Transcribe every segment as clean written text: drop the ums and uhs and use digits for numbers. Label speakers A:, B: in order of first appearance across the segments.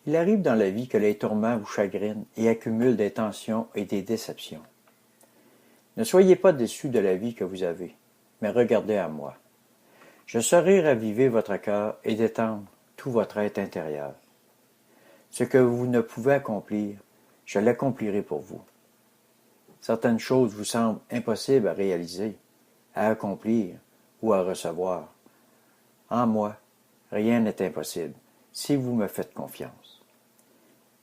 A: Il arrive dans la vie que les tourments vous chagrinent et accumulent des tensions et des déceptions. Ne soyez pas déçus de la vie que vous avez, mais regardez à moi. Je saurai raviver votre cœur et détendre tout votre être intérieur. Ce que vous ne pouvez accomplir, je l'accomplirai pour vous. Certaines choses vous semblent impossibles à réaliser, à accomplir ou à recevoir. En moi, rien n'est impossible si vous me faites confiance.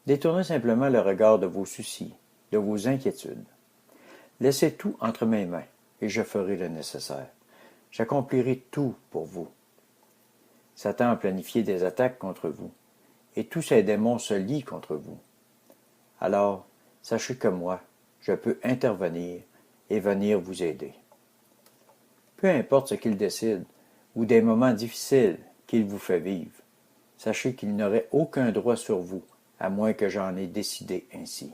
A: Détournez simplement le regard de vos soucis, de vos inquiétudes. Laissez tout entre mes mains et je ferai le nécessaire. J'accomplirai tout pour vous. Satan a planifié des attaques contre vous, et tous ces démons se lient contre vous. Alors, sachez que moi, je peux intervenir et venir vous aider. Peu importe ce qu'il décide, ou des moments difficiles qu'il vous fait vivre, sachez qu'il n'aurait aucun droit sur vous, à moins que j'en ai décidé ainsi.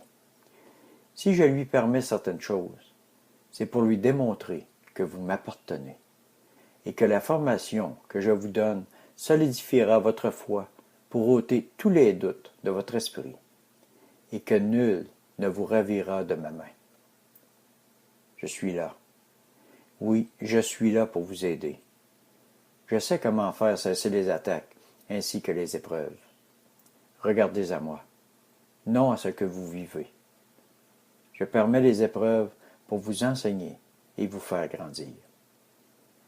A: Si je lui permets certaines choses, c'est pour lui démontrer que vous m'appartenez, et que la formation que je vous donne solidifiera votre foi pour ôter tous les doutes de votre esprit, et que nul ne vous ravira de ma main. Je suis là. Oui, je suis là pour vous aider. Je sais comment faire cesser les attaques, ainsi que les épreuves. Regardez à moi, non à ce que vous vivez. Je permets les épreuves pour vous enseigner et vous faire grandir.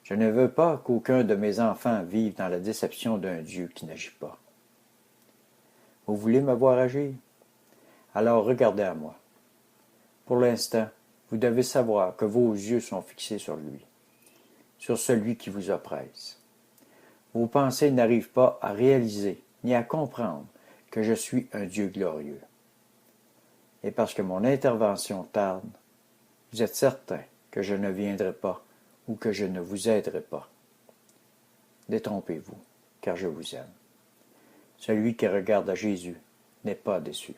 A: Je ne veux pas qu'aucun de mes enfants vive dans la déception d'un Dieu qui n'agit pas. Vous voulez me voir agir? Alors regardez à moi. Pour l'instant, vous devez savoir que vos yeux sont fixés sur lui, sur celui qui vous oppresse. Vos pensées n'arrivent pas à réaliser ni à comprendre que je suis un Dieu glorieux. Et parce que mon intervention tarde, vous êtes certain que je ne viendrai pas ou que je ne vous aiderai pas. Détrompez-vous, car je vous aime. Celui qui regarde à Jésus n'est pas déçu.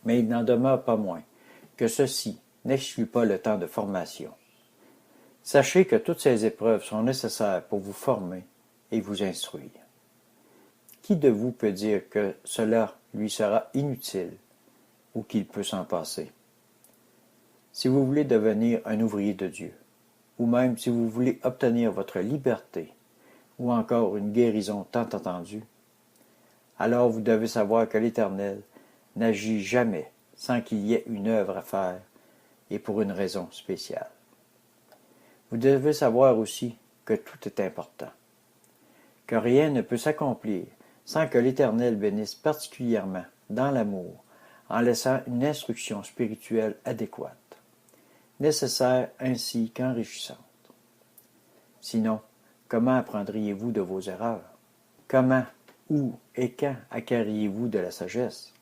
A: Mais il n'en demeure pas moins que ceci n'exclut pas le temps de formation. Sachez que toutes ces épreuves sont nécessaires pour vous former et vous instruire. Qui de vous peut dire que cela lui sera inutile ou qu'il peut s'en passer? Si vous voulez devenir un ouvrier de Dieu, ou même si vous voulez obtenir votre liberté, ou encore une guérison tant attendue, alors vous devez savoir que l'Éternel n'agit jamais sans qu'il y ait une œuvre à faire et pour une raison spéciale. Vous devez savoir aussi que tout est important, que rien ne peut s'accomplir sans que l'Éternel bénisse particulièrement dans l'amour, en laissant une instruction spirituelle adéquate, nécessaire ainsi qu'enrichissante. Sinon, comment apprendriez-vous de vos erreurs? Comment, où et quand acquerriez-vous de la sagesse?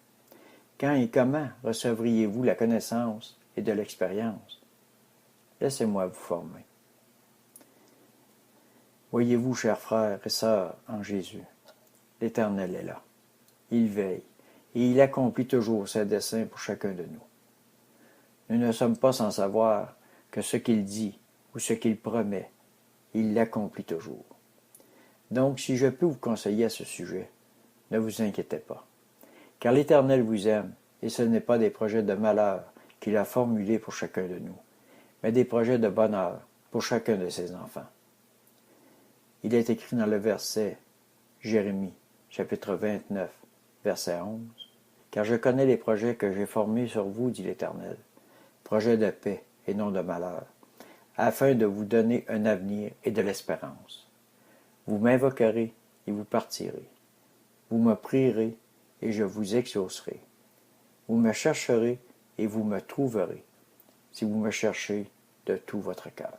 A: Quand et comment recevriez-vous la connaissance et de l'expérience? Laissez-moi vous former. Voyez-vous, chers frères et sœurs en Jésus, l'Éternel est là. Il veille, et il accomplit toujours ses desseins pour chacun de nous. Nous ne sommes pas sans savoir que ce qu'il dit ou ce qu'il promet, il l'accomplit toujours. Donc, si je peux vous conseiller à ce sujet, ne vous inquiétez pas, car l'Éternel vous aime, et ce n'est pas des projets de malheur qu'il a formulés pour chacun de nous, mais des projets de bonheur pour chacun de ses enfants. Il est écrit dans le verset Jérémie, chapitre 29, verset 11, « Car je connais les projets que j'ai formés sur vous, dit l'Éternel, projets de paix et non de malheur, afin de vous donner un avenir et de l'espérance. Vous m'invoquerez et vous partirez. Vous me prierez et je vous exaucerai. Vous me chercherez et vous me trouverez, si vous me cherchez de tout votre cœur. »